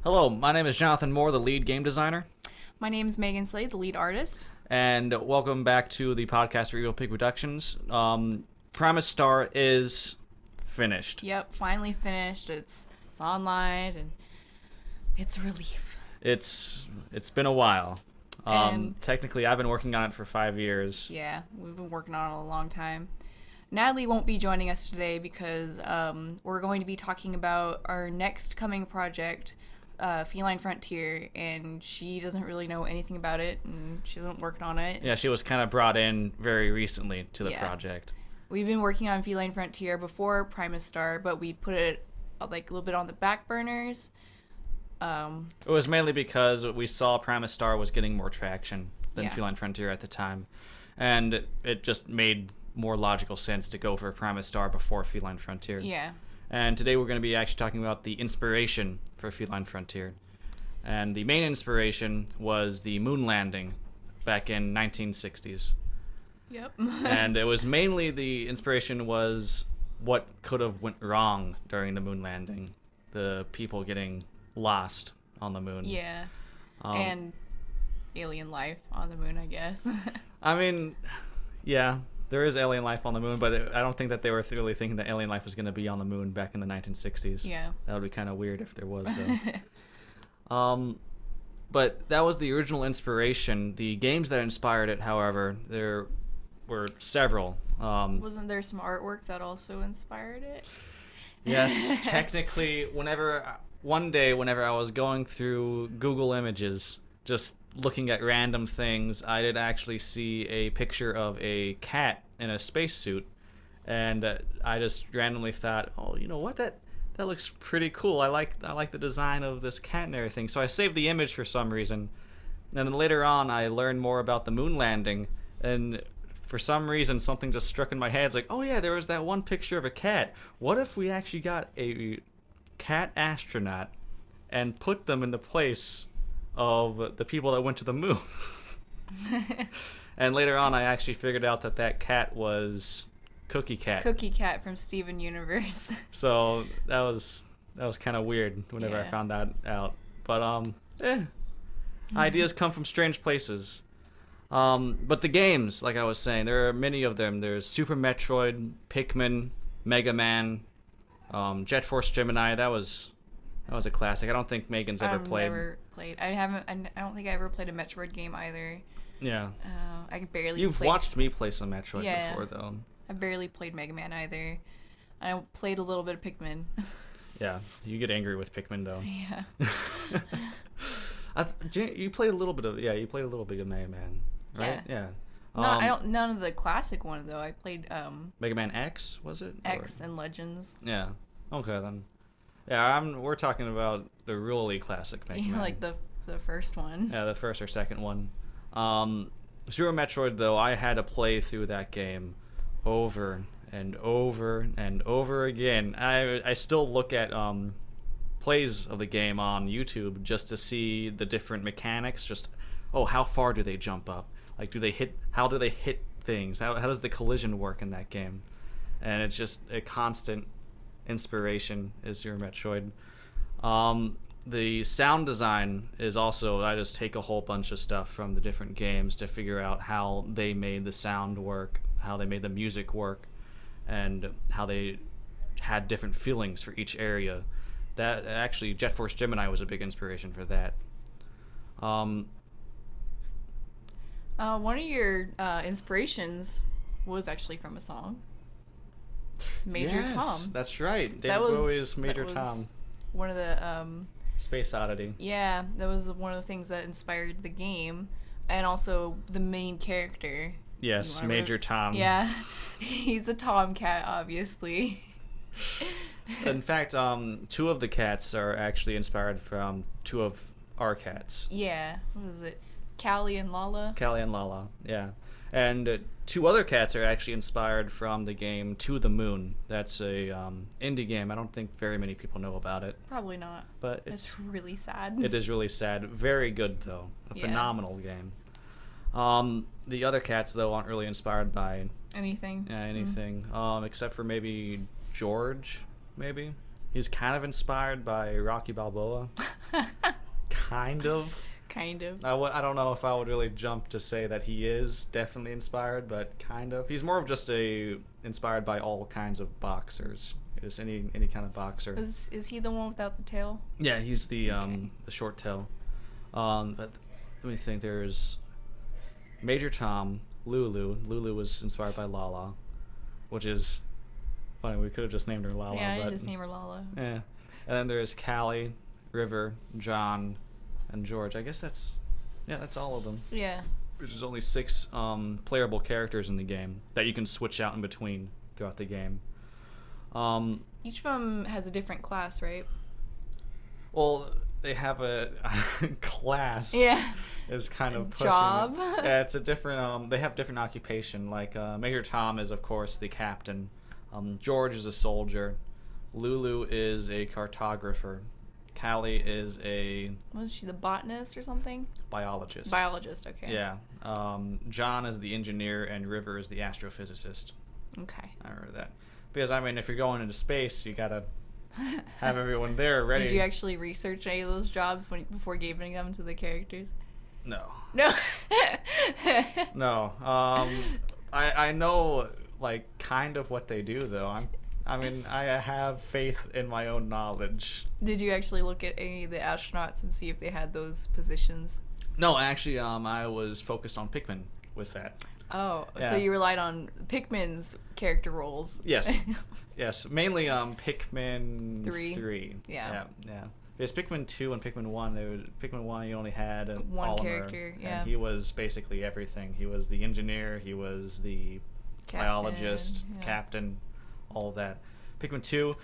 Hello, my name is Jonathan Moore, the lead game designer. My name is Megan Slade, the lead artist. And welcome back to the podcast for Eagle Pig Productions. Primus Star is finished. Yep, finally finished. It's online, and it's a relief. It's been a while. And technically, I've been working on it for 5 years. yeah, we've been working on it a long time. Natalie won't be joining us today because we're going to be talking about our next coming project, Feline Frontier, and she doesn't really know anything about it, and she hasn't worked on it. Yeah, she was kind of brought in very recently to the Yeah. project. We've been working on Feline Frontier before Primus Star, but we put it like a little bit on the back burners. It was mainly because we saw Primus Star was getting more traction than Yeah. Feline Frontier at the time. And it just made more logical sense to go for Primus Star before Feline Frontier. Yeah. And today we're going to be actually talking about the inspiration for Feline Frontier. And the main inspiration was the moon landing back in 1960s. Yep. And it was mainly the inspiration was what could have went wrong during the moon landing. The people getting lost on the moon. Yeah. And alien life on the moon, I guess. I mean, yeah, there is alien life on the moon, but I don't think that they were really thinking that alien life was going to be on the moon back in the 1960s. Yeah. That would be kind of weird if there was, though. But that was the original inspiration. The games that inspired it, however, there were several. Wasn't there some artwork that also inspired it? Yes, technically, one day whenever I was going through Google Images, just looking at random things, I did actually see a picture of a cat in a spacesuit, and I just randomly thought, oh, you know what, that looks pretty cool. I like the design of this cat and everything. So I saved the image for some reason, and then later on I learned more about the moon landing, and for some reason something just struck in my head. It's like, oh yeah, there was that one picture of a cat. What if we actually got a cat astronaut and put them in the place of the people that went to the moon? And later on I actually figured out that cat was Cookie Cat. Cookie Cat from Steven Universe. So that was kind of weird whenever I Yeah. found that out. But ideas come from strange places. But the games, like I was saying, there are many of them. There's Super Metroid, Pikmin, Mega Man, Jet Force Gemini. That was a classic. I don't think Megan's ever played. I've never played. I don't think I ever played a Metroid game either. Yeah. I barely. You've played, watched me play some Metroid Yeah. before, though. I barely played Mega Man either. I played a little bit of Pikmin. Yeah, you get angry with Pikmin, though. Yeah. You played a little bit of Mega Man, right? Yeah. No, none of the classic ones though. I played Mega Man X, was it? X and Legends. Yeah. Okay then. Yeah, we're talking about the really classic Mega Man. Like the first one. Yeah, the first or second one. Super Metroid, though, I had to play through that game over and over and over again. I still look at plays of the game on YouTube just to see the different mechanics. Just, how far do they jump up? Like, how do they hit things? How does the collision work in that game? And it's just a constant inspiration is your Metroid. The sound design is also, I just take a whole bunch of stuff from the different games to figure out how they made the sound work, how they made the music work, and how they had different feelings for each area. That actually, Jet Force Gemini was a big inspiration for that. One of your inspirations was actually from a song. Major Tom. That's right. David Bowie's Major Tom. One of the Space Oddity. Yeah, that was one of the things that inspired the game, and also the main character. Yes, Major Tom. Yeah, he's a tomcat, obviously. In fact, two of the cats are actually inspired from two of our cats. Yeah, what was it? Callie and Lala? Callie and Lala, yeah. And two other cats are actually inspired from the game To the Moon. That's a indie game. I don't think very many people know about it. Probably not. But it's really sad. It is really sad. Very good, though. A phenomenal game. The other cats, though, aren't really inspired by anything. Yeah, anything. Except for maybe George, maybe. He's kind of inspired by Rocky Balboa. Kind of. Kind of. I don't know if I would really jump to say that he is definitely inspired, but kind of. He's more of just inspired by all kinds of boxers. Just any kind of boxer. Is he the one without the tail? Yeah, he's the short tail. But let me think. There's Major Tom, Lulu. Lulu was inspired by Lala, which is funny. We could have just named her Lala. Yeah, but, you just name her Lala. Yeah, and then there's Callie, River, John, and George. I guess that's all of them. Yeah. There's only 6 playable characters in the game that you can switch out in between throughout the game. Each of them has a different class, right? Well, they have a class. Yeah. Is kind of pushing job. It. Yeah, it's a different. They have different occupation. Like Major Tom is, of course, the captain. George is a soldier. Lulu is a cartographer. Callie is a Was she the botanist or something? biologist. Biologist, okay. Yeah. John is the engineer, and River is the astrophysicist. Okay. I remember that. Because, I mean, if you're going into space, you gotta have everyone there ready. Did you actually research any of those jobs before giving them to the characters? No. No. No. I know, like, kind of what they do, though. I mean, I have faith in my own knowledge. Did you actually look at any of the astronauts and see if they had those positions? No, actually, I was focused on Pikmin with that. Oh, Yeah. so you relied on Pikmin's character roles. Yes. Yes. Mainly Pikmin 3. 3. Yeah. Yeah. Because Pikmin 2 and Pikmin 1, Pikmin 1 you only had One Oliver, character, yeah. and he was basically everything. He was the engineer, he was the biologist, yeah. captain, all that. Pikmin 2,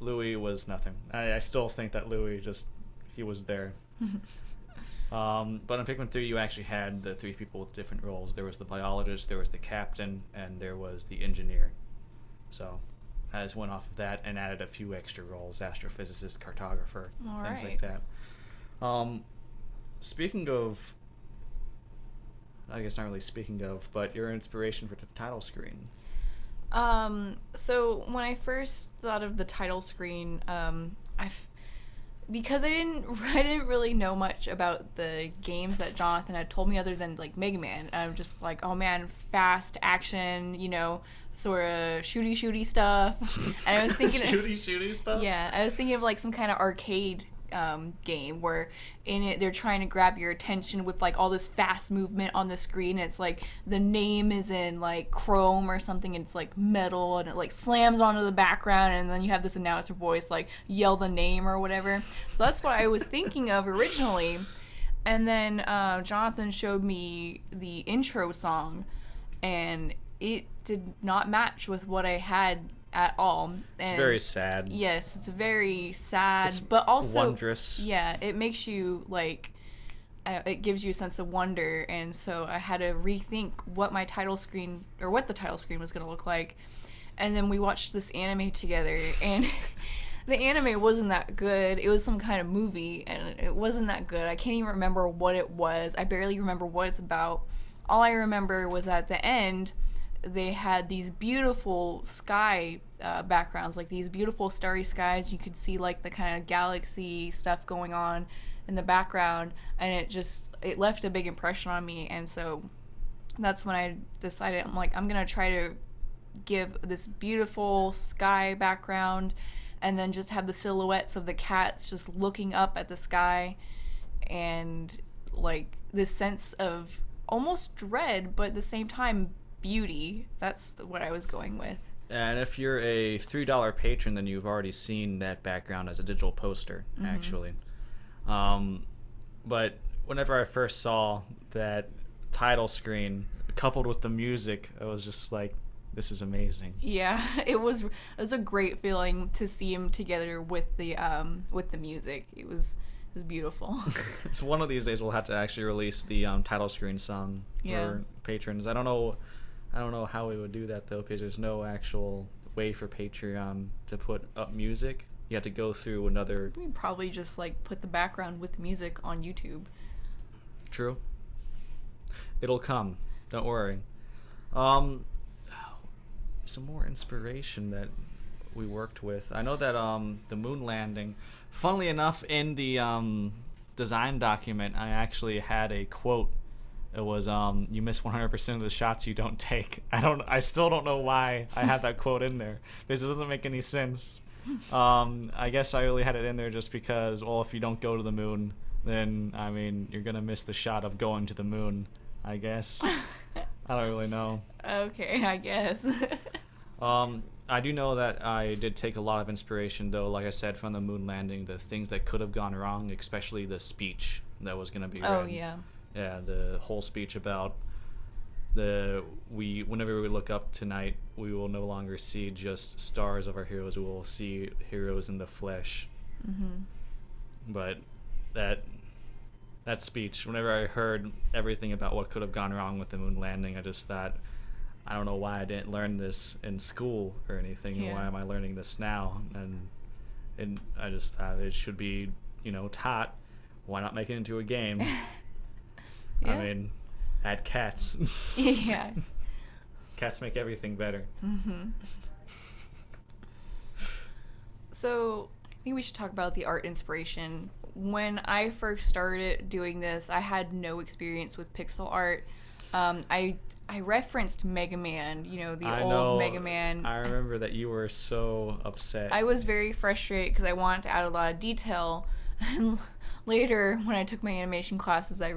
Louis was nothing. I still think that Louis he was there. But in Pikmin 3, you actually had the 3 people with different roles. There was the biologist, there was the captain, and there was the engineer. So I just went off of that and added a few extra roles: astrophysicist, cartographer, things like that. Speaking of, I guess not really speaking of, but your inspiration for the title screen. So when I first thought of the title screen, because I didn't really know much about the games that Jonathan had told me other than like Mega Man. I'm just like, oh man, fast action, sort of shooty stuff. And I was thinking shooty stuff. Yeah, I was thinking of like some kind of arcade game where in it they're trying to grab your attention with like all this fast movement on the screen. And it's like the name is in like chrome or something, and it's like metal, and it like slams onto the background, and then you have this announcer voice like yell the name or whatever. So that's what I was thinking of originally. And then Jonathan showed me the intro song, and it did not match with what I had at all. And it's very sad. Yes, it's very sad, it's but also wondrous. Yeah, it makes you like it gives you a sense of wonder, and so I had to rethink what the title screen was going to look like. And then we watched this anime together, and the anime wasn't that good. It was some kind of movie, and it wasn't that good. I can't even remember what it was. I barely remember what it's about. All I remember was at the end they had these beautiful sky backgrounds, like these beautiful starry skies. You could see like the kind of galaxy stuff going on in the background, and it left a big impression on me. And so that's when I decided, I'm gonna try to give this beautiful sky background, and then just have the silhouettes of the cats just looking up at the sky, and like this sense of almost dread, but at the same time beauty. That's what I was going with. And if you're a $3 patron, then you've already seen that background as a digital poster, actually. But whenever I first saw that title screen coupled with the music, I was just like, this is amazing. Yeah, it was a great feeling to see him together with the music. It was beautiful. So one of these days we'll have to actually release the title screen song for patrons. I don't know how we would do that though, because there's no actual way for Patreon to put up music. You have to go through another. We probably just like put the background with music on YouTube. True. It'll come. Don't worry. Some more inspiration that we worked with. I know that the moon landing. Funnily enough, in the design document, I actually had a quote. It was you miss 100% of the shots you don't take. I still don't know why I had that quote in there because it doesn't make any sense. I guess I really had it in there just because, well, if you don't go to the moon, then I mean you're gonna miss the shot of going to the moon. I guess. I don't really know. Okay, I guess. I do know that I did take a lot of inspiration, though, like I said, from the moon landing, the things that could have gone wrong, especially the speech that was going to be read. Oh, yeah. Yeah, the whole speech about whenever we look up tonight, we will no longer see just stars of our heroes, we will see heroes in the flesh. Mm-hmm. But that speech, whenever I heard everything about what could have gone wrong with the moon landing, I just thought, I don't know why I didn't learn this in school or anything. Yeah. Why am I learning this now? And I just thought it should be, taught. Why not make it into a game? Yeah. I mean, add cats. Yeah. Cats make everything better. Mm-hmm. So, I think we should talk about the art inspiration. When I first started doing this, I had no experience with pixel art. I referenced Mega Man, the old Mega Man. I remember that you were so upset. I was very frustrated because I wanted to add a lot of detail. And later, when I took my animation classes, I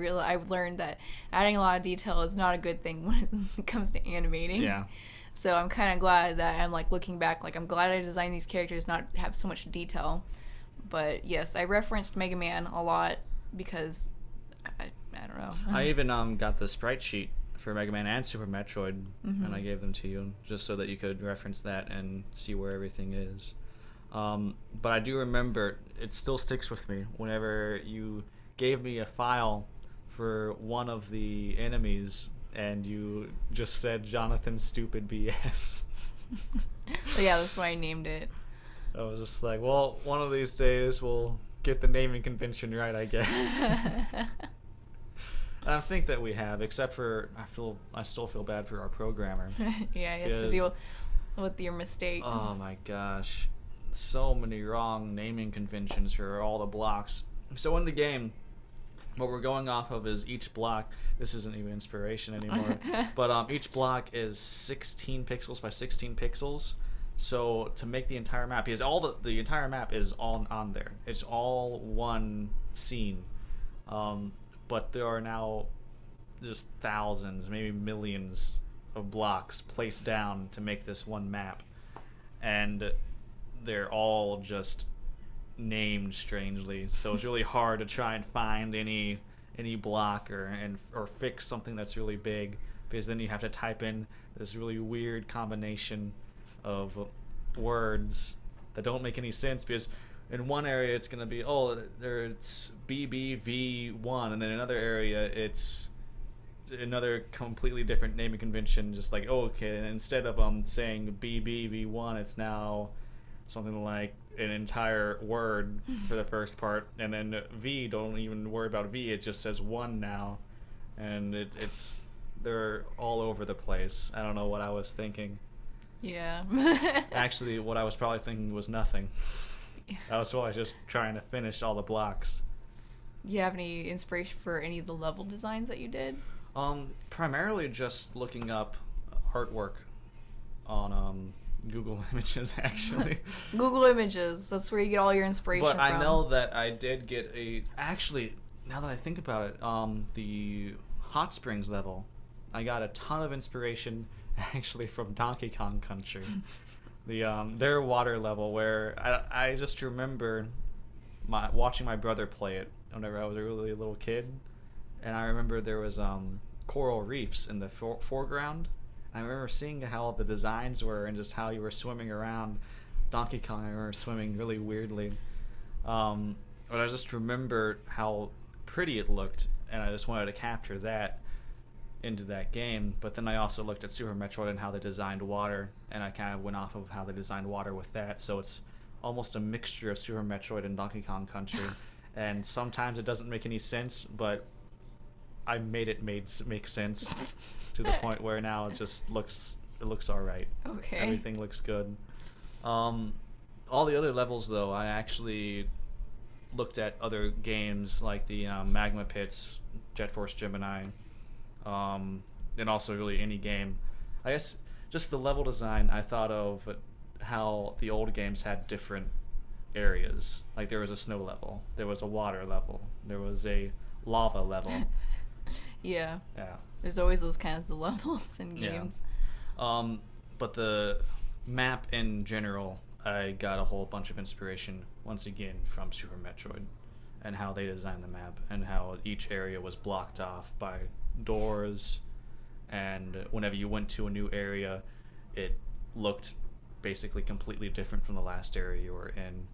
learned that adding a lot of detail is not a good thing when it comes to animating. Yeah. So I'm kind of glad that I'm looking back, I'm glad I designed these characters not have so much detail. But yes, I referenced Mega Man a lot because I don't know. I even got the sprite sheet for Mega Man and Super Metroid, and I gave them to you just so that you could reference that and see where everything is. But I do remember, it still sticks with me, whenever you gave me a file for one of the enemies and you just said Jonathan Stupid BS. Yeah, that's why I named it. I was just like, well, one of these days we'll get the naming convention right, I guess. I think that we have, except for I still feel bad for our programmer. Yeah, he has to deal with your mistake. Oh my gosh. So many wrong naming conventions for all the blocks. So in the game, what we're going off of is each block. This isn't even inspiration anymore. But each block is 16 pixels by 16 pixels. So to make the entire map, because all the entire map is all on there. It's all one scene. But there are now just thousands, maybe millions of blocks placed down to make this one map. And they're all just named strangely. So it's really hard to try and find any block or fix something that's really big, because then you have to type in this really weird combination of words that don't make any sense, because in one area it's going to be, it's BBV1, and then in another area it's another completely different naming convention, just like, okay, and instead of saying BBV1, it's now something like an entire word for the first part, and then V, don't even worry about V, it just says 1 now, and it's they're all over the place. I don't know what I was thinking. Yeah. Actually, what I was probably thinking was nothing. Yeah. I was probably just trying to finish all the blocks. Do you have any inspiration for any of the level designs that you did? Primarily just looking up artwork on Google Images, actually. Google Images, that's where you get all your inspiration but from. I know that I did get actually, now that I think about it, the Hot Springs level, I got a ton of inspiration actually from Donkey Kong Country. Their water level, where I just remember watching my brother play it whenever I was a really little kid, and I remember there was coral reefs in the foreground. I remember seeing how the designs were and just how you were swimming around. Donkey Kong, I remember swimming really weirdly, but I just remember how pretty it looked, and I just wanted to capture that into that game. But then I also looked at Super Metroid and how they designed water, and I kind of went off of how they designed water with that. So it's almost a mixture of Super Metroid and Donkey Kong Country. And sometimes it doesn't make any sense, but I made it make sense to the point where now it just looks all right. Okay. Everything looks good. All the other levels, though, I actually looked at other games like the Magma Pits, Jet Force Gemini, and also really any game. I guess just the level design, I thought of how the old games had different areas. Like there was a snow level, there was a water level, there was a lava level. Yeah. Yeah. There's always those kinds of levels in Yeah. games. But the map in general, I got a whole bunch of inspiration once again from Super Metroid and how they designed the map and how each area was blocked off by doors, and whenever you went to a new area, it looked basically completely different from the last area you were in.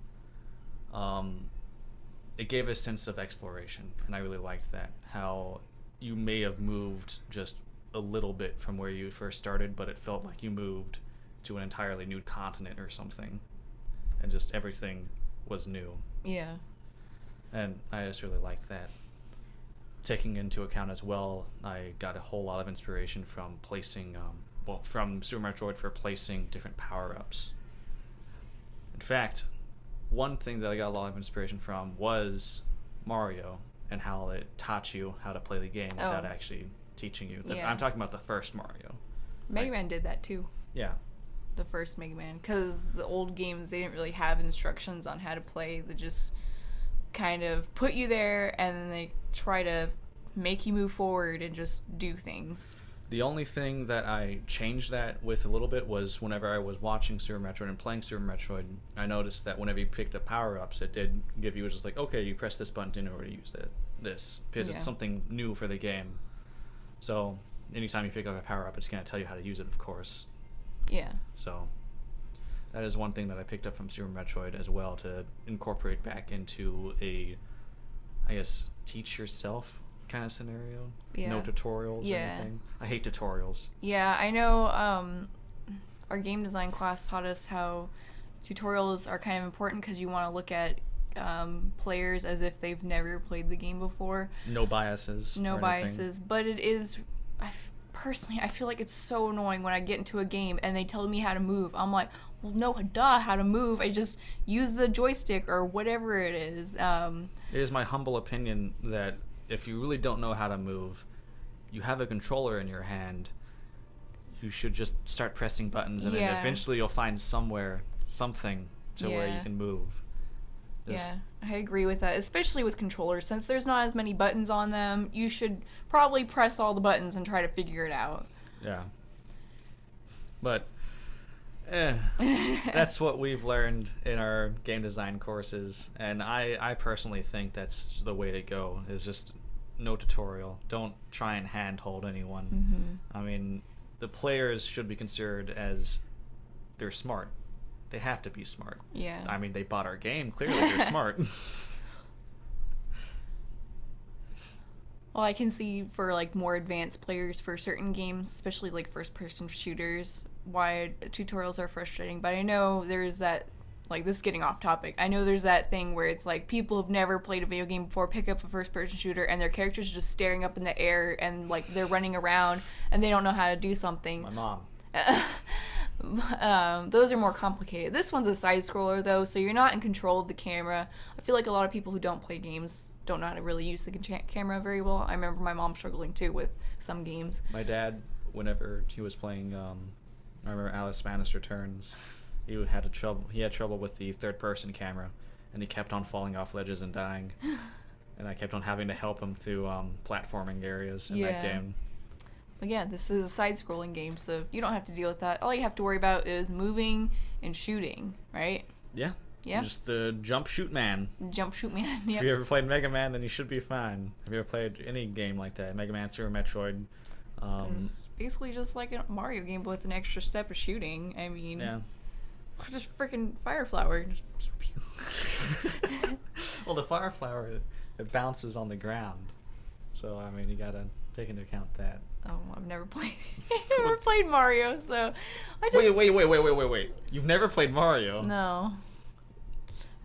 It gave a sense of exploration, and I really liked that. How you may have moved just a little bit from where you first started, but it felt like you moved to an entirely new continent or something, and just everything was new. Yeah. And I just really liked that. Taking into account as well, I got a whole lot of inspiration from placing, from Super Metroid for placing different power-ups. In fact, one thing that I got a lot of inspiration from was Mario and how it taught you how to play the game without actually teaching you. Yeah. I'm talking about the first Mario. Mega Man did that too. Yeah. The first Mega Man, because the old games, they didn't really have instructions on how to play. They just kind of put you there and then they try to make you move forward and just do things. The only thing that I changed that with a little bit was whenever I was watching Super Metroid and playing Super Metroid, I noticed that whenever you picked up power-ups, it did give you just like, okay, you press this button in order to use this, because it's something new for the game. So anytime you pick up a power-up, it's going to tell you how to use it, of course. Yeah. So that is one thing that I picked up from Super Metroid as well, to incorporate back into a, I guess, teach yourself kind of scenario. Yeah. No tutorials or anything. I hate tutorials. Yeah, I know our game design class taught us how tutorials are kind of important because you want to look at players as if they've never played the game before. No biases. No or biases. anything. But it is... Personally, I feel like it's so annoying when I get into a game and they tell me how to move. I'm like, well, no, duh, how to move. I just use the joystick or whatever it is. It is my humble opinion that if you really don't know how to move, you have a controller in your hand, you should just start pressing buttons, and then eventually you'll find something to where you can move. Yeah, I agree with that, especially with controllers. Since there's not as many buttons on them, you should probably press all the buttons and try to figure it out. Yeah. But that's what we've learned in our game design courses, and I personally think that's the way to go, is just no tutorial. Don't try and handhold anyone. Mm-hmm. I mean, the players should be considered as they're smart. They have to be smart. Yeah. I mean, they bought our game. Clearly, they're smart. Well, I can see for like more advanced players for certain games, especially like first-person shooters, why tutorials are frustrating. But I know there's that, like, this is getting off topic. I know there's that thing where it's like people have never played a video game before, pick up a first-person shooter, and their character's just staring up in the air and like they're running around and they don't know how to do something. My mom. Those are more complicated. This one's a side scroller though, so you're not in control of the camera. I feel like a lot of people who don't play games don't know how to really use the camera very well. I remember my mom struggling too with some games. My dad, whenever he was playing, I remember Alice Madness Returns, he had trouble with the third-person camera, and he kept on falling off ledges and dying. And I kept on having to help him through platforming areas in that game. Again, this is a side-scrolling game, so you don't have to deal with that. All you have to worry about is moving and shooting, right? Yeah. Yeah. Just the jump shoot man. Jump shoot man. If you ever played Mega Man, then you should be fine. Have you ever played any game like that? Mega Man, Super Metroid. It's basically just like a Mario game, but with an extra step of shooting. I mean, just freaking fire flower. Just pew pew. Well, the fire flower, it bounces on the ground, so I mean you gotta take into account that. Oh, I've never played Mario, so I just... Wait. You've never played Mario? No.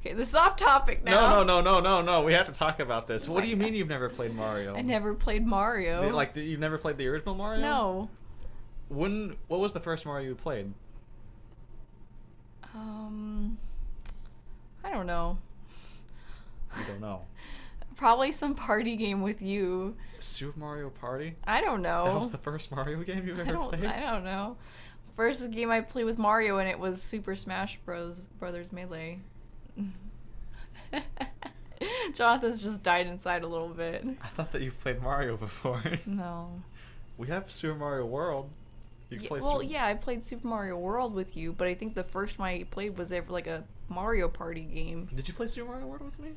Okay, this is off topic now. No. We have to talk about this. What do you mean you've never played Mario? I never played Mario. You've never played the original Mario? No. What was the first Mario you played? Um, I don't know. You don't know. Probably some party game with you. Super Mario Party? I don't know. That was the first Mario game you've ever played? I don't know. First game I played with Mario, and it was Super Smash Brothers Melee. Jonathan's just died inside a little bit. I thought that you've played Mario before. No. We have Super Mario World. Yeah, I played Super Mario World with you, but I think the first one I played was like a Mario Party game. Did you play Super Mario World with me?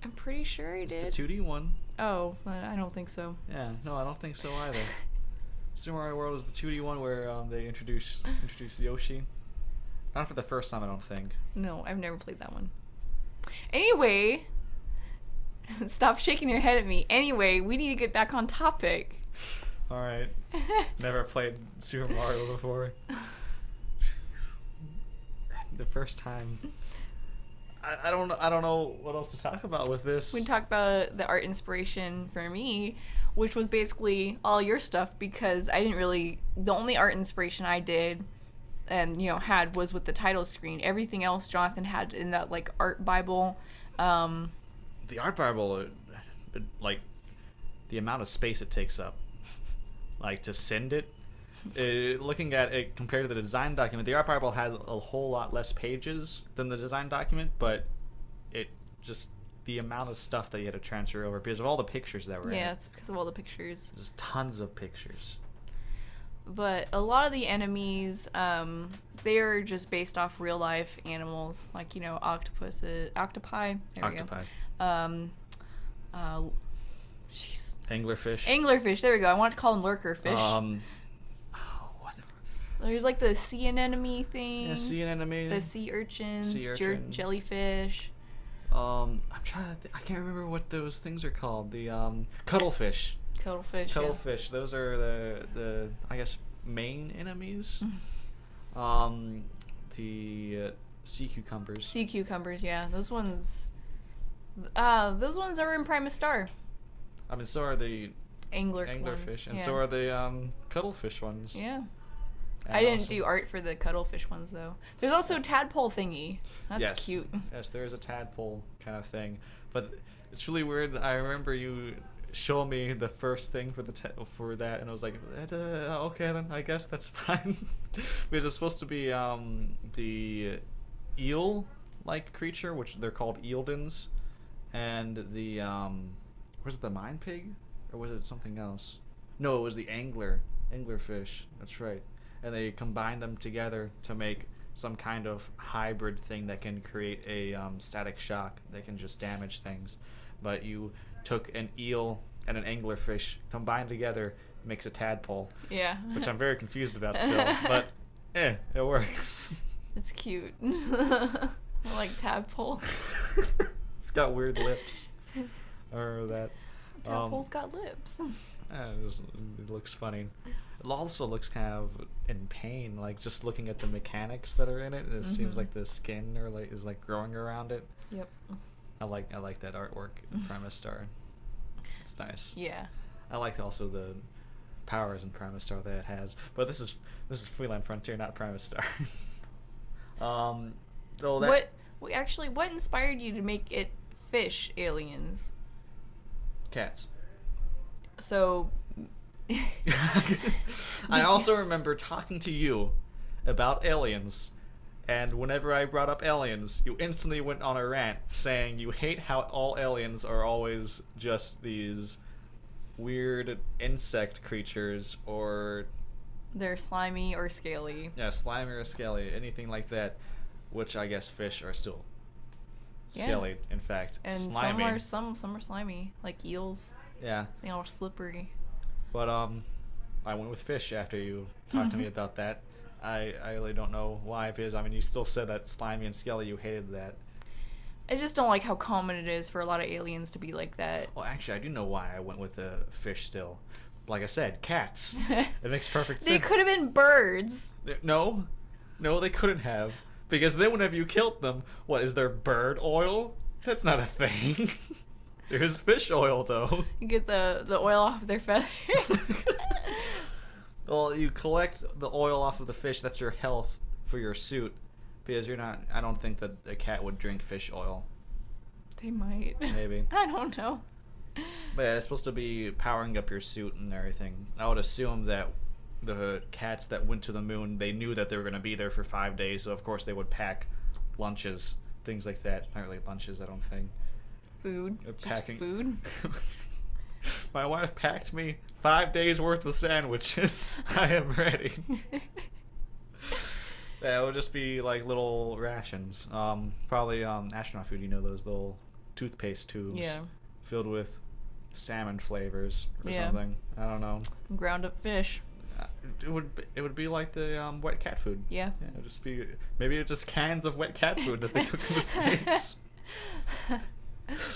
I'm pretty sure I did. It's the 2D one. Oh, I don't think so. Yeah, no, I don't think so either. Super Mario World is the 2D one where they introduce Yoshi. Not for the first time, I don't think. No, I've never played that one. Anyway, stop shaking your head at me. Anyway, we need to get back on topic. All right. Never played Super Mario before. The first time. I don't know what else to talk about with this. We can talk about the art inspiration for me, which was basically all your stuff, because I didn't really. The only art inspiration I did and had was with the title screen. Everything else Jonathan had in that like art Bible. The art Bible, like the amount of space it takes up, like to send it. Looking at it compared to the design document, the art Bible had a whole lot less pages than the design document, but it just the amount of stuff that you had to transfer over because of all the pictures that were in it. Yeah, it's because of all the pictures. Just tons of pictures. But a lot of the enemies, they are just based off real life animals, like octopuses, octopi. There we go. Jeez. Anglerfish. Anglerfish. There we go. I wanted to call them lurkerfish. There's like the sea anemone things. Yeah, sea anemone. The sea urchins. Sea urchin. Jellyfish. I'm trying to. I can't remember what those things are called. The cuttlefish. Cuttlefish. Cuttlefish. Yeah. Those are the I guess main enemies. The sea cucumbers. Sea cucumbers. Yeah, those ones. Those ones are in Primus Star. I mean, so are the anglerfish, ones. and Yeah. so are the cuttlefish ones. Yeah. And I didn't also, do art for the cuttlefish ones though. There's also tadpole thingy. That's yes, cute. Yes, there is a tadpole kind of thing, but it's really weird. I remember you show me the first thing for for that, and I was like, okay, then I guess that's fine, because it's supposed to be the eel-like creature, which they're called eildens, and the was it the mine pig, or was it something else? No, it was the anglerfish. That's right. And they combine them together to make some kind of hybrid thing that can create a static shock that can just damage things. But you took an eel and an anglerfish combined together, makes a tadpole. Yeah. Which I'm very confused about still, but it works. It's cute. I like tadpole. It's got weird lips. Or that. Tadpole's got lips. It looks funny. It also looks kind of in pain, like just looking at the mechanics that are in it. It seems like the skin is growing around it. Yep. I like that artwork in Primus Star. It's nice. Yeah. I like also the powers in Primus Star that it has. But this is Feline Frontier, not Primus Star. What inspired you to make it fish aliens? Cats. So I also remember talking to you about aliens, and whenever I brought up aliens, you instantly went on a rant saying you hate how all aliens are always just these weird insect creatures, or they're slimy or scaly. yeah, slimy or scaly, anything like that, which I guess fish are still scaly, in fact. And slimy. some are slimy, like eels. Yeah. They are slippery. But I went with fish after you talked to me about that. I really don't know why, because I mean you still said that slimy and scaly, you hated that. I just don't like how common it is for a lot of aliens to be like that. Well, actually, I do know why I went with the fish still. Like I said, cats. It makes perfect sense. They could have been birds. No, they couldn't have, because then whenever you killed them, what is there bird oil? That's not a thing. There's fish oil though. You get the oil off their feathers. Well, you collect the oil off of the fish. That's your health for your suit because you're not. I don't think that a cat would drink fish oil. They might. Maybe. I don't know. But yeah, it's supposed to be powering up your suit and everything. I would assume that the cats that went to the moon, they knew that they were going to be there for 5 days, so of course they would pack lunches, things like that. Not really lunches, I don't think. Food. Packing. Just food. My wife packed me 5 days worth of sandwiches. I am ready. Yeah, it would just be like little rations. Probably astronaut food. You know those little toothpaste tubes. Yeah. Filled with salmon flavors or Yeah. something. I don't know. Ground up fish. It would be like the wet cat food. Yeah. Yeah, it'd just be maybe it's just cans of wet cat food that they took to the States.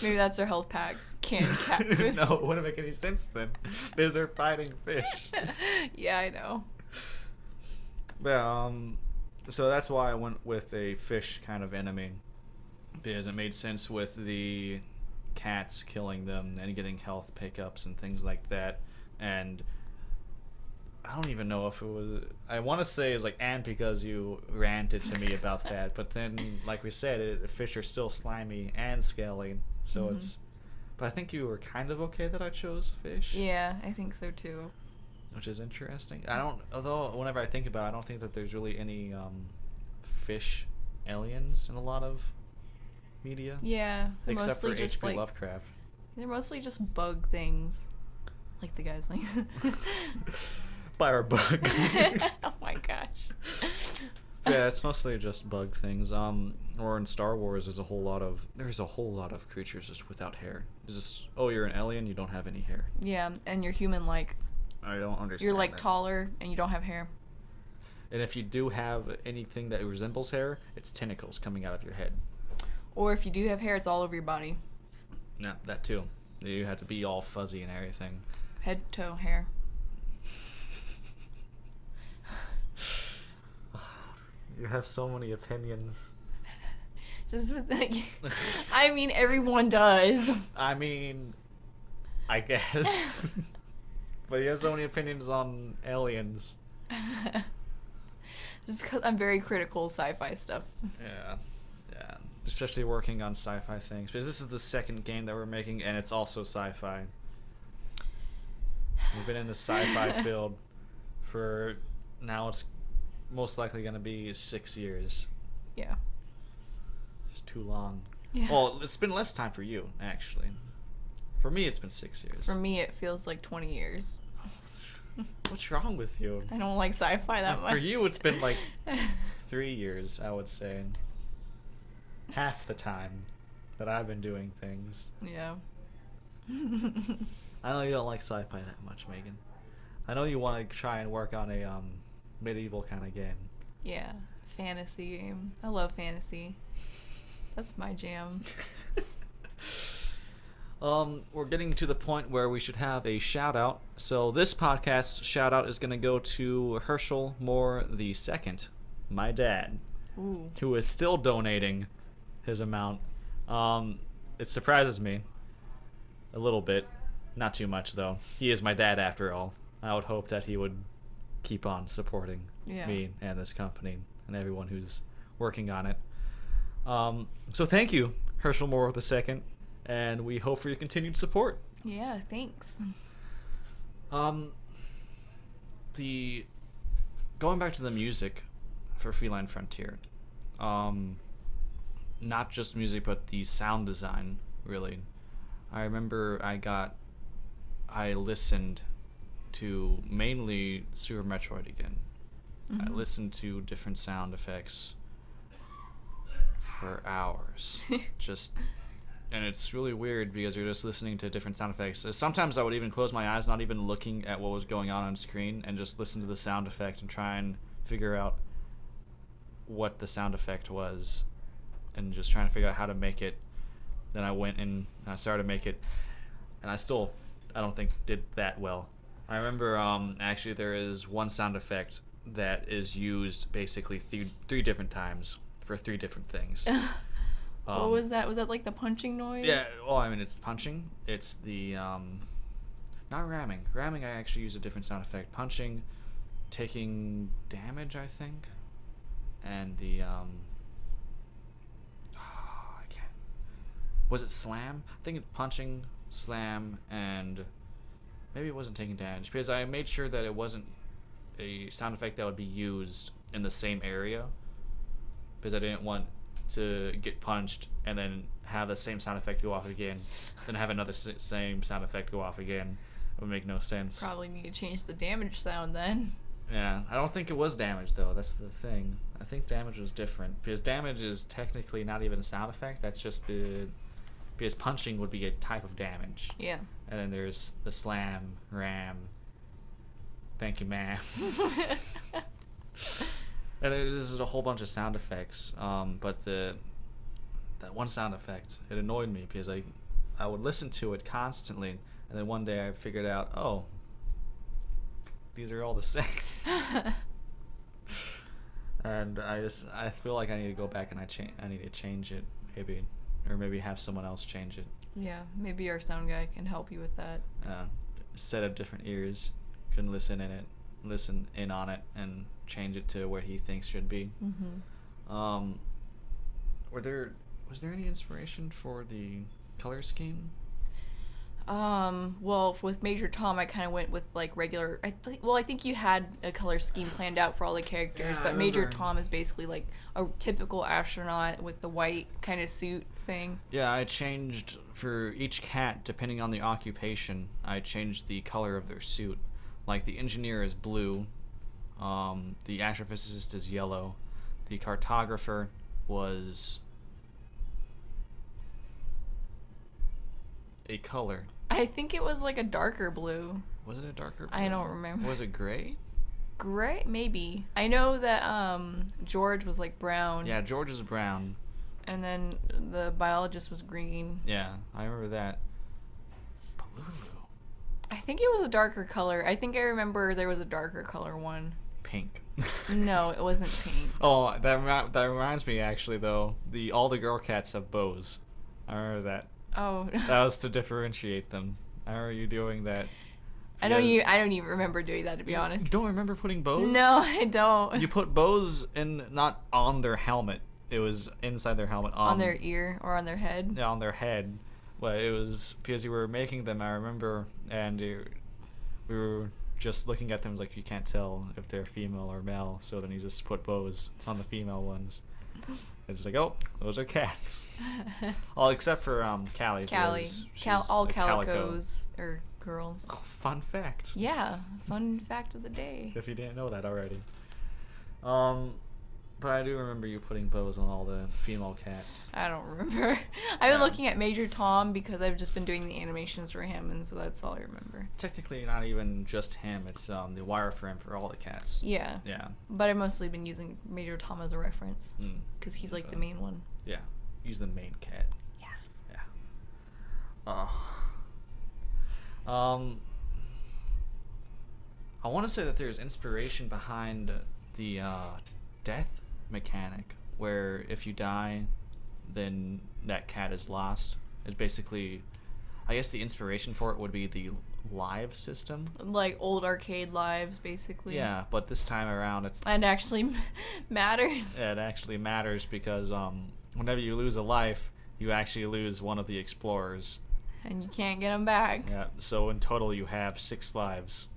Maybe that's their health packs. Canned cat food. No, it wouldn't make any sense then, because they're fighting fish. Yeah, I know. But, so that's why I went with a fish kind of enemy, because it made sense with the cats killing them and getting health pickups and things like that. And I don't even know if it was. I want to say it's like, and because you ranted to me about that, but then, like we said, fish are still slimy and scaly, so it's. But I think you were kind of okay that I chose fish. Yeah, I think so too. Which is interesting. I don't. Although whenever I think about it, I don't think that there's really any fish aliens in a lot of media. Yeah, they're Except for mostly just H.P. like Lovecraft. they're mostly just bug things, like the guys like. Fire bug. Oh my gosh. Yeah, it's mostly just bug things. Or in Star Wars, there's a whole lot of creatures just without hair. It's just, oh, you're an alien, you don't have any hair. Yeah, and you're human like. I don't understand. You're like that. taller and you don't have hair. And if you do have anything that resembles hair, it's tentacles coming out of your head. Or if you do have hair, it's all over your body. Yeah, that too. You have to be all fuzzy and everything. Head to toe hair. You have so many opinions. Just with like, I mean, everyone does. I mean, I guess. But you have so many opinions on aliens. Just because I'm very critical of sci-fi stuff. Yeah. Especially working on sci-fi things. Because this is the second game that we're making, and it's also sci-fi. We've been in the sci-fi field for, now it's most likely going to be 6 years. Yeah. It's too long. Yeah. Well, it's been less time for you, actually. For me, it's been 6 years. For me, it feels like 20 years. What's wrong with you? I don't like sci-fi that much. For you, it's been like 3 years, I would say. Half the time that I've been doing things. Yeah. I know you don't like sci-fi that much, Megan. I know you want to try and work on a medieval kind of game. Yeah. Fantasy game. I love fantasy. That's my jam. We're getting to the point where we should have a shout out. So this podcast shout out is going to go to Herschel Moore II, my dad, Ooh. who is still donating his amount. It surprises me a little bit, not too much though. He is my dad after all. I would hope that he would keep on supporting me and this company and everyone who's working on it. So thank you, Herschel Moore II. And we hope for your continued support. Yeah, thanks. The going back to the music for Feline Frontier, not just music but the sound design, really. I remember I listened to mainly Super Metroid again. I listened to different sound effects for hours. And it's really weird because you're just listening to different sound effects. Sometimes I would even close my eyes, not even looking at what was going on screen, and just listen to the sound effect and try and figure out what the sound effect was, and just trying to figure out how to make it. Then I went and I started to make it, and I don't think did that well. I remember actually there is one sound effect that is used basically three different times for three different things. What was that? Was that like the punching noise? Yeah, well, I mean, it's punching. It's the, not ramming. Ramming, I actually use a different sound effect. Punching, taking damage, I think. and the I can't. Was it slam? I think it's punching, slam, and maybe it wasn't taking damage because I made sure that it wasn't a sound effect that would be used in the same area because I didn't want to get punched and then have the same sound effect go off again, then have another same sound effect go off again. It would make no sense. Probably need to change the damage sound then. Yeah, I don't think it was damage though. That's the thing. I think damage was different because damage is technically not even a sound effect. That's just because punching would be a type of damage. Yeah. And then there's the slam, ram. Thank you, ma'am. And there's a whole bunch of sound effects. But that one sound effect, it annoyed me because I would listen to it constantly, and then one day I figured out, oh, these are all the same. And I feel like I need to go back and I need to change it maybe, or maybe have someone else change it. Yeah, maybe our sound guy can help you with that. Set up different ears, can listen in on it, and change it to where he thinks should be. Mm-hmm. Was there any inspiration for the color scheme? Well, with Major Tom, I kind of went with like regular. I think you had a color scheme planned out for all the characters, Yeah, but I Major remember. Tom is basically like a typical astronaut with the white kind of suit thing. Yeah, I changed for each cat, depending on the occupation, I changed the color of their suit. Like the engineer is blue, the astrophysicist is yellow, the cartographer was a color. I think it was like a darker blue. Was it a darker blue? I don't remember. Was it gray? Gray, maybe. I know that George was like brown. Yeah, George is brown. And then the biologist was green. Yeah, I remember that. But Lulu. I think it was a darker color. I think I remember there was a darker color one. Pink. No, it wasn't pink. Oh, that reminds me actually though. All the girl cats have bows. I remember that. Oh. That was to differentiate them. I remember you doing that. I don't even remember doing that, to be honest. You don't remember putting bows? No, I don't. You put bows not on their helmet. It was inside their helmet. On their ear or on their head? Yeah, on their head. Well, it was because you were making them, I remember, and we were just looking at them like you can't tell if they're female or male, so then you just put bows on the female ones. It's just like, oh, those are cats. All except for Callie. Callie. She's All a calico. calicos are girls. Oh, fun fact. Yeah, fun fact of the day. If you didn't know that already. But I do remember you putting bows on all the female cats. I don't remember. I've been looking at Major Tom because I've just been doing the animations for him, and so that's all I remember. Technically, not even just him. It's the wireframe for all the cats. Yeah. Yeah. But I've mostly been using Major Tom as a reference because he's like the main one. Yeah. He's the main cat. Yeah. Yeah. I want to say that there's inspiration behind the death mechanic, where if you die, then that cat is lost. It's basically, I guess the inspiration for it would be the live system. Like old arcade lives, basically. Yeah, but this time around it's... And actually matters. It actually matters because whenever you lose a life, you actually lose one of the explorers. And you can't get them back. Yeah, so in total you have 6 lives.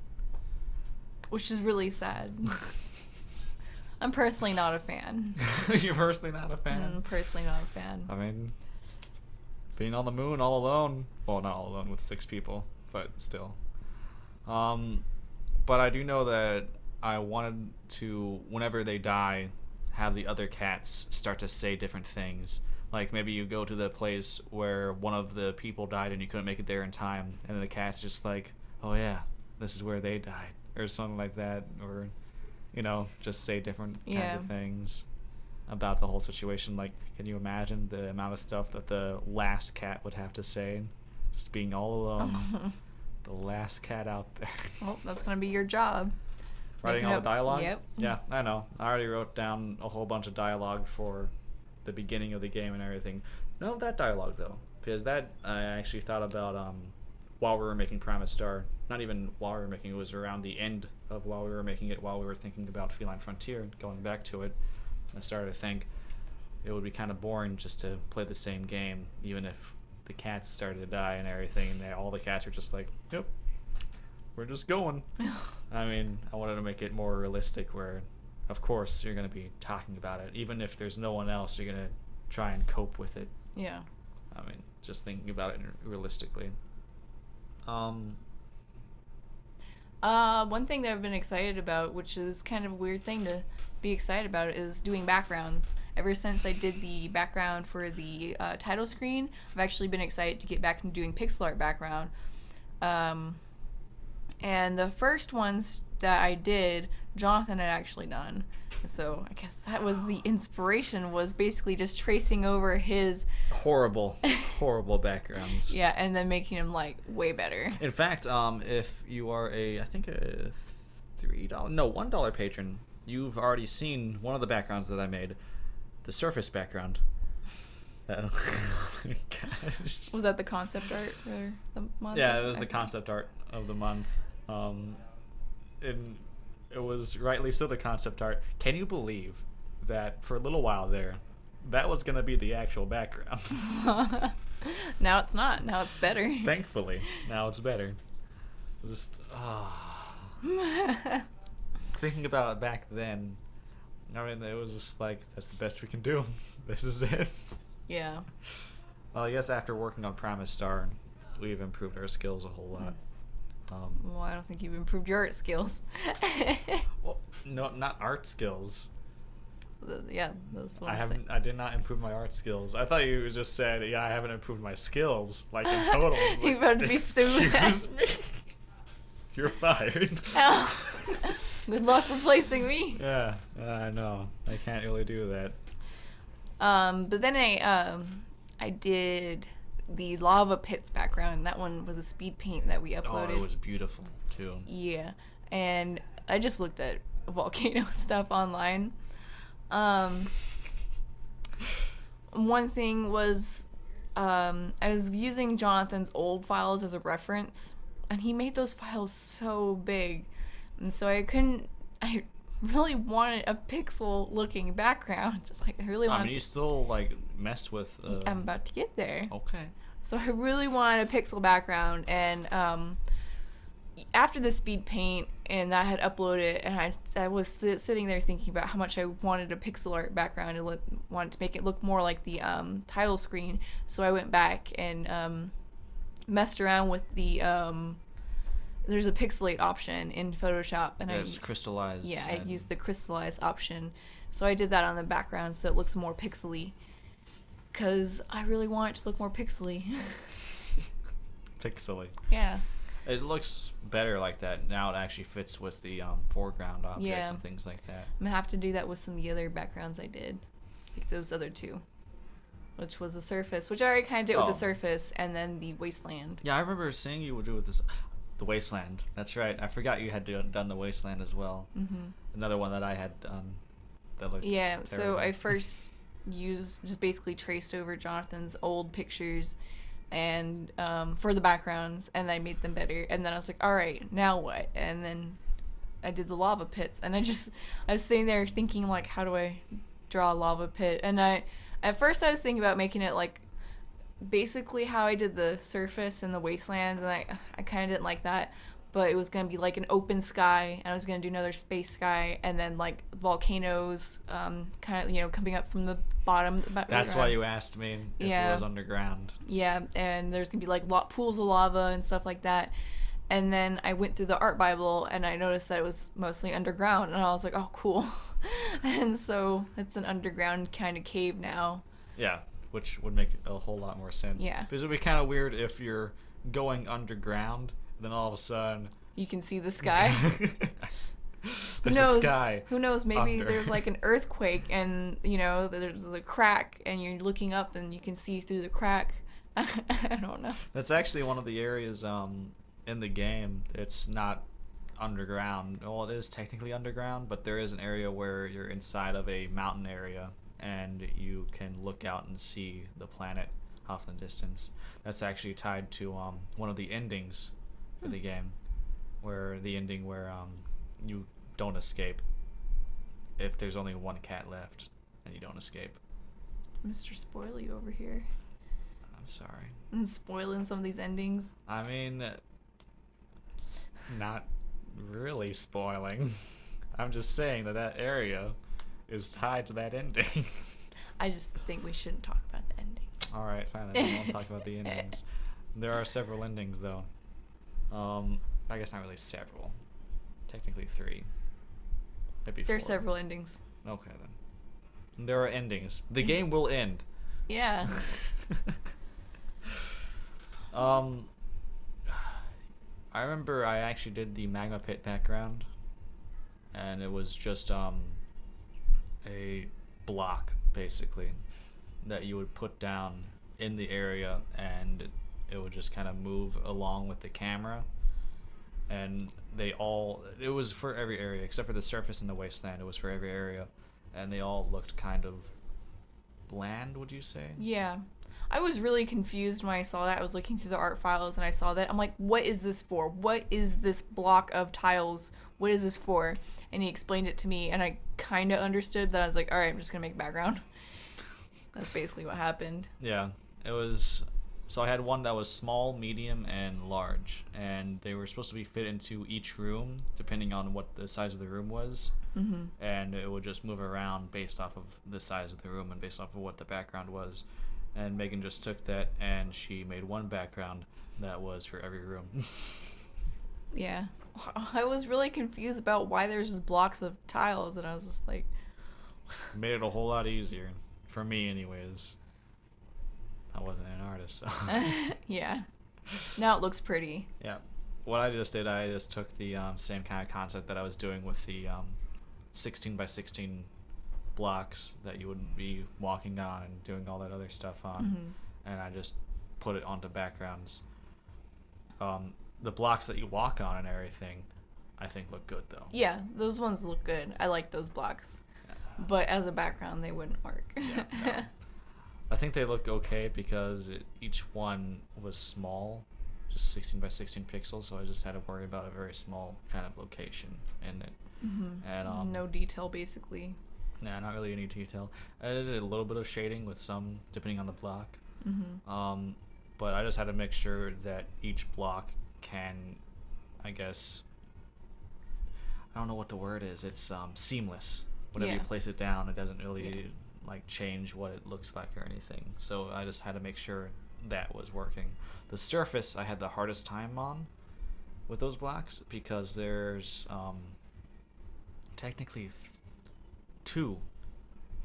Which is really sad. I'm personally not a fan. You're personally not a fan? I'm personally not a fan. I mean, being on the moon all alone. Well, not all alone with 6 people, but still. But I do know that I wanted to, whenever they die, have the other cats start to say different things. Like maybe you go to the place where one of the people died and you couldn't make it there in time, and the cat's just like, oh yeah, this is where they died, or something like that, or, you know, just say different kinds of things about the whole situation. Like, can you imagine the amount of stuff that the last cat would have to say, just being all alone? The last cat out there. Well, that's gonna be your job. Writing all the dialogue? Yep. Yeah, I know. I already wrote down a whole bunch of dialogue for the beginning of the game and everything. None of that dialogue, though, because that I actually thought about while we were making Primus Star. Not even while we were making it, was around the end of while we were making it, while we were thinking about Feline Frontier, going back to it. I started to think it would be kind of boring just to play the same game, even if the cats started to die and everything, and all the cats are just like, yep, we're just going. I mean, I wanted to make it more realistic where, of course, you're going to be talking about it. Even if there's no one else, you're going to try and cope with it. Yeah. I mean, just thinking about it realistically. One thing that I've been excited about, which is kind of a weird thing to be excited about, is doing backgrounds. Ever since I did the background for the title screen, I've actually been excited to get back into doing pixel art background. And the first ones that I did, Jonathan had actually done. So I guess that was the inspiration, was basically just tracing over his horrible backgrounds. Yeah, and then making him like way better. In fact, if you are I think a $1 patron, you've already seen one of the backgrounds that I made, the surface background. Oh my gosh. Was that the concept art for the month? Yeah, it was the concept art of the month. And it was rightly so the concept art. Can you believe that for a little while there, that was going to be the actual background? Now it's not. Now it's better. Thankfully, now it's better. Just thinking about it back then, I mean, it was just like, that's the best we can do. This is it. Yeah. Well, I guess after working on Primus Star, we've improved our skills a whole lot. Well, I don't think you've improved your art skills. Well, no, not art skills. Yeah, that's what I'm saying. I did not improve my art skills. I thought you just said, yeah, I haven't improved my skills, like in total. You're about to be sued. Excuse me? You're fired. Oh. Good luck replacing me. Yeah, I know. I can't really do that. But then I did the lava pits background. That one was a speed paint that we uploaded. Oh, it was beautiful too. Yeah, and I just looked at volcano stuff online. One thing was, I was using Jonathan's old files as a reference, and he made those files so big, and so I really wanted a pixel looking background. Just like I really wanted. I mean, you still like messed with. I'm about to get there. Okay. So I really wanted a pixel background, and after the speed paint and that had uploaded, and I was sitting there thinking about how much I wanted a pixel art background and wanted to make it look more like the title screen. So I went back and messed around with the there's a pixelate option in Photoshop, and it's crystallized. Yeah, I used the crystallize option. So I did that on the background so it looks more pixely, because I really want it to look more pixely. Pixely. Yeah. It looks better like that. Now it actually fits with the foreground objects and things like that. I'm gonna have to do that with some of the other backgrounds I did, like those other two, which was the surface, which I already kind of did with the surface, and then the wasteland. Yeah, I remember seeing you would do with this, the wasteland. That's right. I forgot you had done the wasteland as well. Mm-hmm. Another one that I had done that looked terrible. So I first just basically traced over Jonathan's old pictures and for the backgrounds, and I made them better, and then I was like, all right, now what? And then I did the lava pits, and I was sitting there thinking, like, how do I draw a lava pit? And at first I was thinking about making it like basically how I did the surface and the wasteland, and I kind of didn't like that, but it was going to be like an open sky, and I was going to do another space sky, and then like volcanoes kind of, coming up from the bottom. That's why you asked me if it was underground. Yeah, and there's going to be like pools of lava and stuff like that. And then I went through the art Bible, and I noticed that it was mostly underground, and I was like, oh, cool. And so it's an underground kind of cave now. Yeah, which would make a whole lot more sense. Yeah. Because it would be kind of weird if you're going underground, then all of a sudden you can see the sky. There's a sky. Who knows? Maybe under. there's like an earthquake, and there's a crack, and you're looking up, and you can see through the crack. I don't know. That's actually one of the areas in the game. It's not underground. Well, it is technically underground, but there is an area where you're inside of a mountain area, and you can look out and see the planet off in the distance. That's actually tied to one of the endings for the game, where you don't escape if there's only one cat left. and you don't escape. Mr. Spoily over here. I'm sorry. And spoiling some of these endings. I mean, not really spoiling. I'm just saying that area is tied to that ending. I just think we shouldn't talk about the ending. All right, fine. Then we won't talk about the endings. There are several endings, though. I guess not really several. Technically 3. Maybe 4. There's several endings. Okay, then. There are endings. The game will end. Yeah. I remember I actually did the magma pit background, and it was just a block basically that you would put down in the area, and it would just kind of move along with the camera. And it was for every area except for the surface and the wasteland. It was for every area, and they all looked kind of bland, would you say? Yeah. I was really confused when I saw that. I was looking through the art files and I saw that. I'm like, what is this for? What is this block of tiles? What is this for? And he explained it to me, and I kind of understood that. I was like, all right, I'm just going to make a background. That's basically what happened. Yeah. It was... So I had one that was small, medium, and large, and they were supposed to be fit into each room depending on what the size of the room was. Mm-hmm. And it would just move around based off of the size of the room and based off of what the background was. And Megan just took that and she made one background that was for every room. Yeah. I was really confused about why there's just blocks of tiles, and I was just like... Made it a whole lot easier. For me, anyways. I wasn't an artist, so... Yeah. Now it looks pretty. Yeah. What I just did, I just took the same kind of concept that I was doing with the 16 by 16 blocks that you would be walking on and doing all that other stuff on, and I just put it onto backgrounds. The blocks that you walk on and everything, I think look good though. Yeah, those ones look good. I like those blocks. But as a background, they wouldn't work. Yeah, no. I think they look okay because each one was small, just 16 by 16 pixels, so I just had to worry about a very small kind of location in it. And no detail, basically. Nah, not really any detail. I did a little bit of shading with some, depending on the block. But I just had to make sure that each block can, I guess, I don't know what the word is. It's seamless. Whenever you place it down, it doesn't really like change what it looks like or anything. So I just had to make sure that was working. The surface I had the hardest time on with those blocks because there's technically 2,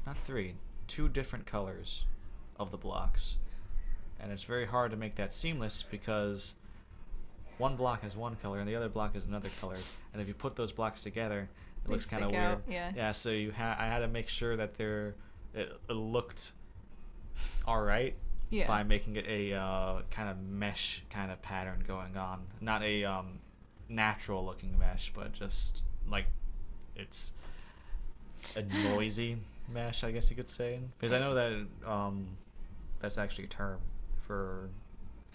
not 3, 2 different colors of the blocks, and it's very hard to make that seamless because one block has one color and the other block is another color, and if you put those blocks together, it looks kind of weird. Yeah. So I had to make sure that it looked all right by making it a kind of mesh kind of pattern going on, not a natural looking mesh, but just like it's a noisy mesh, I guess you could say, because I know that that's actually a term for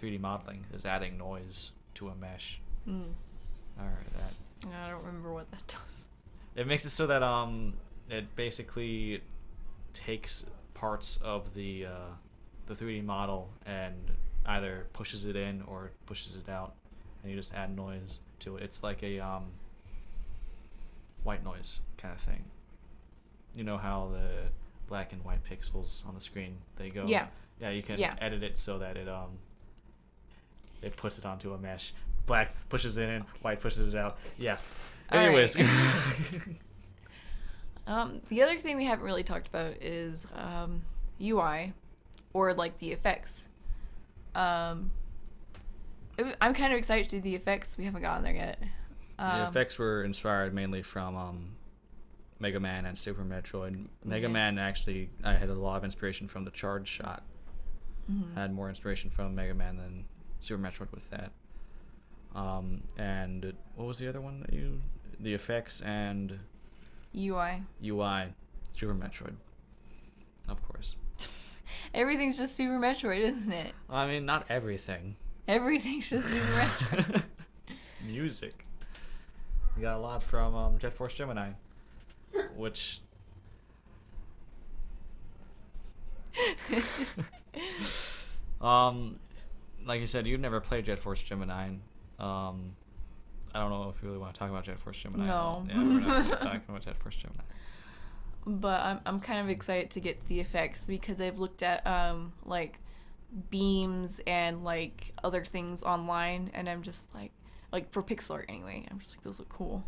3D modeling, is adding noise to a mesh. All right, that. I don't remember what that does. It makes it so that it basically takes parts of the 3D model and either pushes it in or pushes it out, and you just add noise to it. It's like a white noise kind of thing. You know how the black and white pixels on the screen, they go... Yeah, you can edit it so that it puts it onto a mesh. Black pushes it in, white pushes it out. Yeah. Anyways. The other thing we haven't really talked about is UI, or like the effects. I'm kind of excited to do the effects. We haven't gotten there yet. The effects were inspired mainly from Mega Man and Super Metroid. Mega Man, actually, I had a lot of inspiration from the charge shot. I had more inspiration from Mega Man than Super Metroid with that. And what was the other one that you... The effects and... UI. Super Metroid. Of course. Everything's just Super Metroid, isn't it? I mean, not everything. Everything's just Super Metroid. Music. We got a lot from Jet Force Gemini, which Like you said, you've never played Jet Force Gemini. I don't know if you really want to talk about Jet Force Gemini. No. Yeah, we're not really talking about Jet Force Gemini. But I'm kind of excited to get the effects because I've looked at like beams and like other things online, and I'm just like for pixel art anyway, I'm just like, those look cool,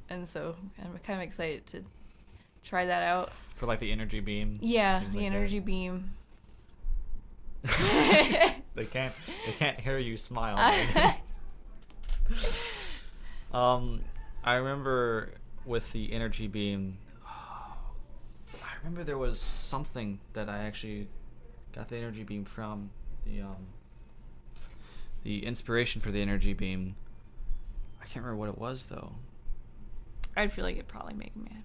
and so I'm kind of excited to try that out. For like the energy beam. Yeah, things the like energy beam. They can't hear you smile. I remember with the energy beam. I remember there was something that I actually got the energy beam from. The inspiration for the energy beam. I can't remember what it was though. I'd feel like it'd probably Mega Man.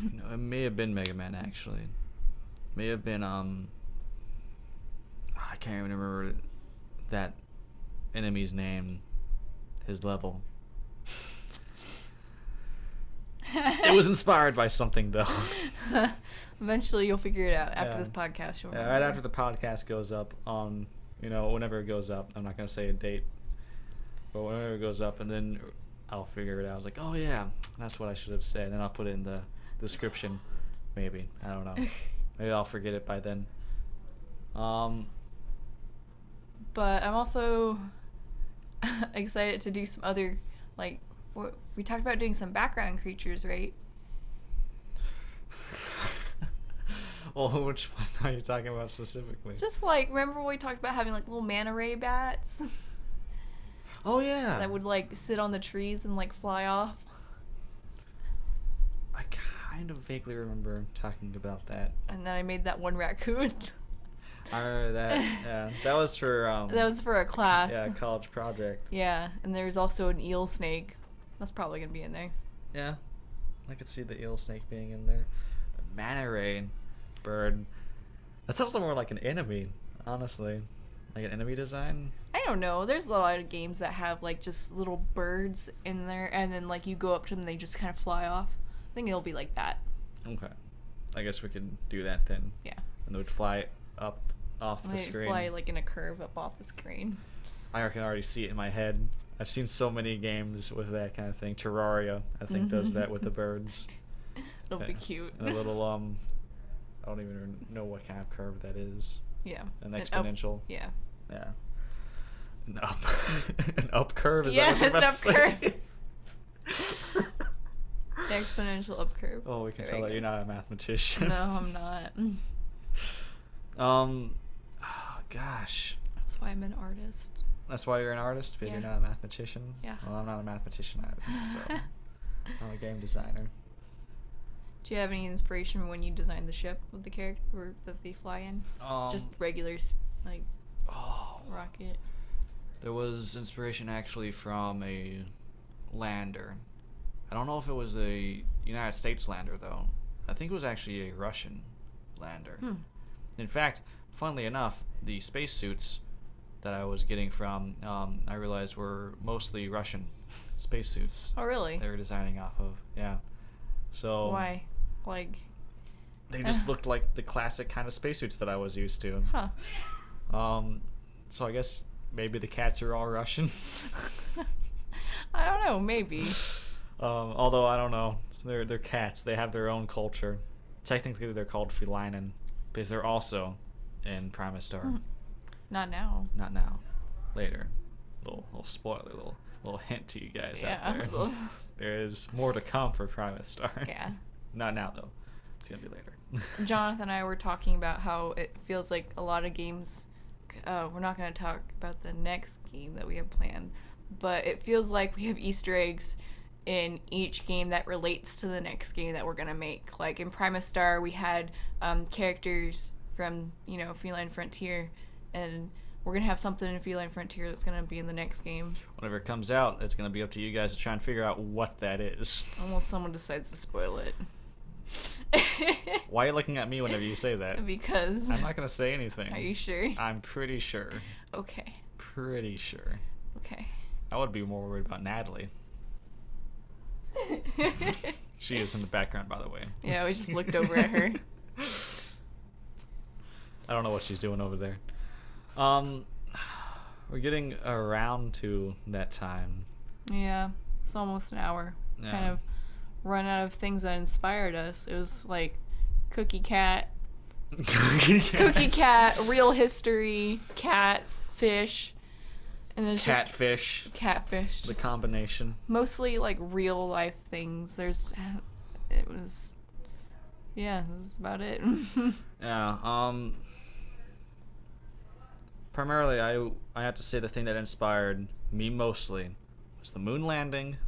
You know, it may have been Mega Man actually. May have been I can't even remember that enemy's name, his level. It was inspired by something though. Eventually you'll figure it out after Yeah. this podcast. You'll Yeah, remember. right after the podcast goes up on, whenever it goes up. I'm not gonna say a date, but whenever it goes up, and then I'll figure it out. I was like, oh yeah, that's what I should have said, and then I'll put it in the description. Maybe, I don't know. Maybe I'll forget it by then. But I'm also excited to do some other, we talked about doing some background creatures, right? Well, which one are you talking about specifically? Just like, remember we talked about having like little manta ray bats Oh yeah. that would like sit on the trees and like fly off? I kind of vaguely remember talking about that. And then I made that one raccoon. I remember that. Yeah, that was for That was for a class. yeah, college project. Yeah, and there's also an eel snake. That's probably gonna be in there. Yeah, I could see the eel snake being in there. A manta ray bird. That sounds more like an enemy, honestly. Like an enemy design. I don't know. There's a lot of games that have like just little birds in there, and then like you go up to them, and they just kind of fly off. I think it'll be like that. Okay. I guess we could do that then. Yeah. And they would fly up off the They screen. fly like in a curve up off the screen. I can already see it in my head. I've seen so many games with that kind of thing. Terraria, I think, does that with the birds. It'll be cute. And a little I don't even know what kind of curve that is. Yeah. An An exponential. Up, yeah. Yeah. An up. An up curve. Is Yeah, that what you're it's about an to up say? The exponential up curve. Oh, we can There tell you that go. you're not a mathematician. No, I'm not. Oh, gosh. That's why I'm an artist. That's why you're an artist, because Yeah. you're not a mathematician. Yeah. Well, I'm not a mathematician either, so I'm a game designer. Do you have any inspiration from when you designed the ship with the character that they fly in? Just regular, like, oh, rocket. there was inspiration actually from a lander. I don't know if it was a United States lander though. I think it was actually a Russian lander. In fact, funnily enough, the spacesuits that I was getting from, I realized were mostly Russian spacesuits. Oh, really? They were designing off of, yeah. So Why? Like, they just looked like the classic kind of spacesuits that I was used to. huh. So I guess maybe the cats are all Russian. I don't know, maybe. Although I don't know, they're cats. They have their own culture. Technically, they're called Feline because they're also in Primus Star. Not now. Not now, later. Little spoiler, little hint to you guys out there. There is more to come for Primus Star. Yeah. Not now though. It's gonna be later. Jonathan and I were talking about how it feels like a lot of games. We're not going to talk about the next game that we have planned, but it feels like we have Easter eggs in each game that relates to the next game that we're going to make. Like in Primus Star, we had characters from, Feline Frontier, and we're going to have something in Feline Frontier that's going to be in the next game. Whenever it comes out, it's gonna be up to you guys to try and figure out what that is. Unless someone decides to spoil it. Why are you looking at me whenever you say that? Because... I'm not gonna say anything. Are you sure? I'm pretty sure. Okay. Pretty sure. Okay. I would be more worried about Natalie. She is in the background, by the way. Yeah, we just looked over at her. I don't know what she's doing over there. We're getting around to that time. Yeah, it's almost an hour. Yeah. Kind of run out of things that inspired us. It was like Cookie Cat, real history, cats, fish, and then it's just Catfish. catfish. The Just combination. mostly like real life things. It was, yeah, this is about it. Yeah. Primarily, I have to say the thing that inspired me mostly was the moon landing.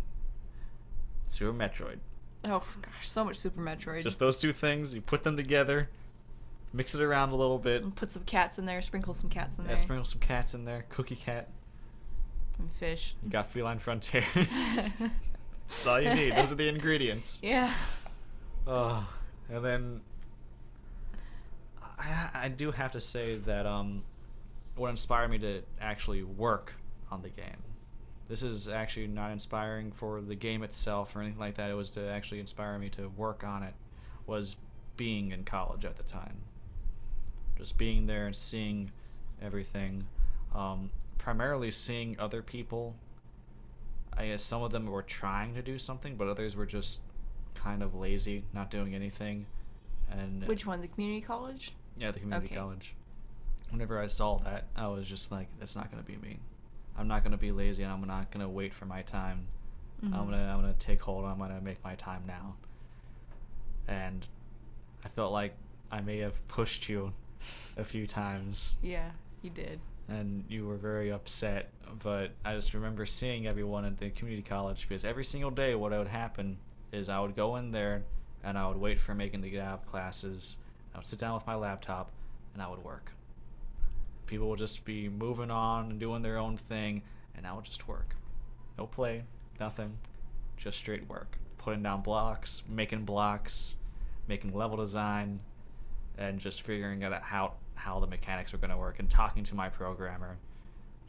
Super Metroid. Oh gosh, so much Super Metroid. Just those two things. You put them together, mix it around a little bit. And put some cats in there. Sprinkle some cats in there. Yeah, sprinkle some cats in there. Cookie Cat. And fish. You got Feline Frontier. That's all you need. Those are the ingredients. Yeah. Oh, and then I do have to say that what inspired me to actually work on the game. This is actually not inspiring for the game itself or anything like that. It was to actually inspire me to work on it. Was being in college at the time. Just being there and seeing everything. Primarily seeing other people. I guess some of them were trying to do something, but others were just kind of lazy, not doing anything. And Which one? The community college? yeah, the community Okay. college. Whenever I saw that, I was just like, that's not going to be me. I'm not going to be lazy, and I'm not going to wait for my time. Mhm. I'm gonna take hold. I'm gonna make my time now. And I felt like I may have pushed you a few times, Yeah, you did. and you were very upset. But I just remember seeing everyone at the community college, because every single day what would happen is I would go in there and I would wait for Megan to get out of classes. I would sit down with my laptop and I would work. People would just be moving on and doing their own thing, and I would just work. No play, nothing, just straight work. Putting down blocks, making level design, and just figuring out how the mechanics were going to work, and talking to my programmer.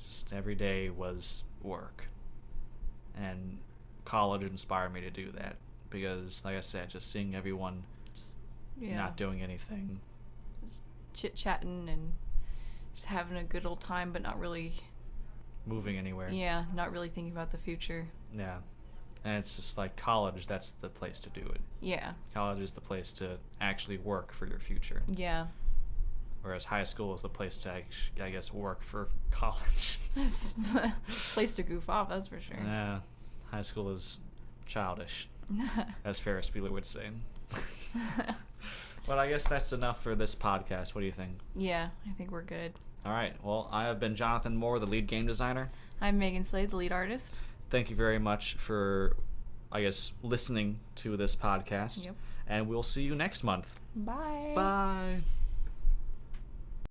Just every day was work. And college inspired me to do that, because, like I said, just seeing everyone Yeah. not doing anything. Chit chatting and just having a good old time, but not really. Moving anywhere. Yeah, not really thinking about the future. Yeah. And it's just like college, that's the place to do it. Yeah. College is the place to actually work for your future. Yeah. Whereas high school is the place to, I guess, work for college. It's a place to goof off, that's for sure. Yeah. High school is childish, as Ferris Bueller would say. But I guess that's enough for this podcast. What do you think? Yeah, I think we're good. All right. Well, I have been Jonathan Moore, the lead game designer. I'm Megan Slade, the lead artist. Thank you very much for, I guess, listening to this podcast. Yep. And we'll see you next month. Bye. Bye.